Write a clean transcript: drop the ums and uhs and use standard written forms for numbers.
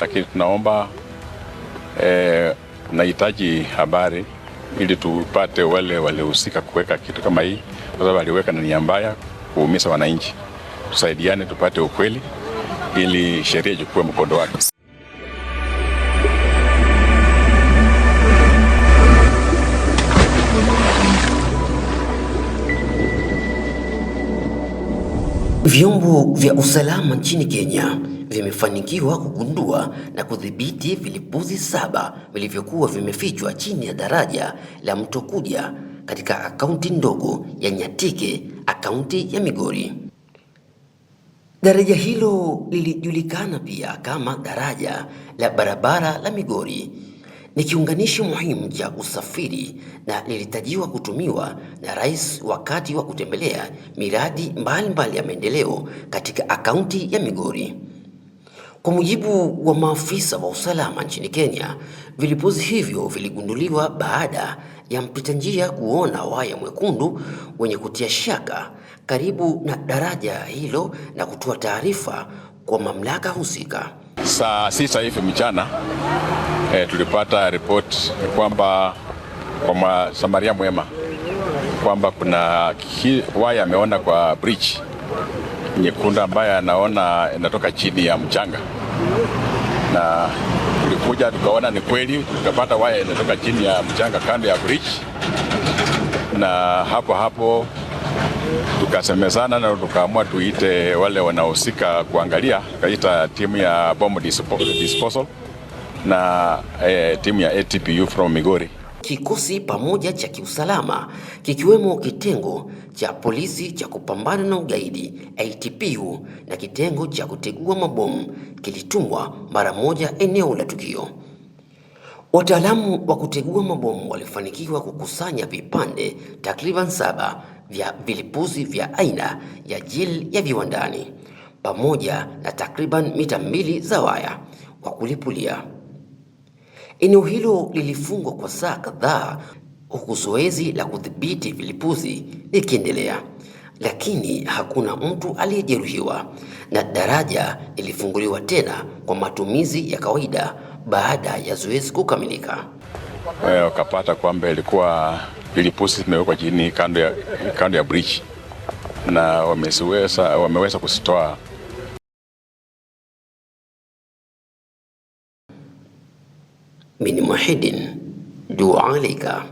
Lakini tunaomba nahitaji habari ili tupate wale walihusika kuweka kitu kama hii, kwa sababu waliweka na nia mbaya kuumiza wananchi. Tusaidiane tupate ukweli ili sheria ichukue mkondo wake. Vyombo vya usalama nchini Kenya vimefanikiwa kugundua na kudhibiti vilipuzi 7 vilivyokuwa vimefichwa chini ya daraja la Mto Kuja katika akaunti ndogo ya Nyatike, akaunti ya Migori. Daraja hilo lilijulikana pia kama daraja la barabara la Migori. Ni kiunganishi muhimu cha usafiri na lilitajiwa kutumiwa na rais wakati wa kutembelea miradi mbalimbali ya maendeleo katika akaunti ya Migori. Kwa mujibu wa maafisa wa usalama nchini Kenya, vilipuzi hivyo viligunduliwa baada ya mpita njia kuona waya mwekundu wenye kutia shaka karibu na daraja hilo na kutoa taarifa kwa mamlaka husika. Saa 6 hivi mchana tulipata ripoti kwamba kwa Samaria Mwema kwamba kuna waya ameona kwa bridge nyekundu ambayo anaona inatoka chini ya mchanga, na tulikuja tukaona ni kweli, tukapata waya inatoka chini ya mchanga kando ya bridge, na hapo tukasemezana na tukaamua tuite wale wanaohusika kuangalia. Tukaita timu ya bomb disposal na timu ya ATPU from Migori. Kikosi pamoja cha kiusalama kikiwemo kitengo cha polisi cha kupambana na ugaidi ATPU na kitengo cha kutegua mabomu kilitumwa mara moja eneo la tukio. Wataalamu wa kutegua mabomu walifanikiwa kukusanya vipande takriban 7 vya vilipuzi vya aina ya jeli ya viwandani pamoja na takriban mita 2 za waya wa kulipulia. Eneo hilo lilifungwa kwa saa kadhaa huku zoezi la kudhibiti vilipuzi likiendelea, lakini hakuna mtu aliyejeruhiwa na daraja lilifunguliwa tena kwa matumizi ya kawaida baada ya zoezi kukamilika. Wakapata kwamba ilikuwa vilipuzi vimewekwa chini kando ya bridge na wameweza kusitoa. Min Muhyiddin, dua alika.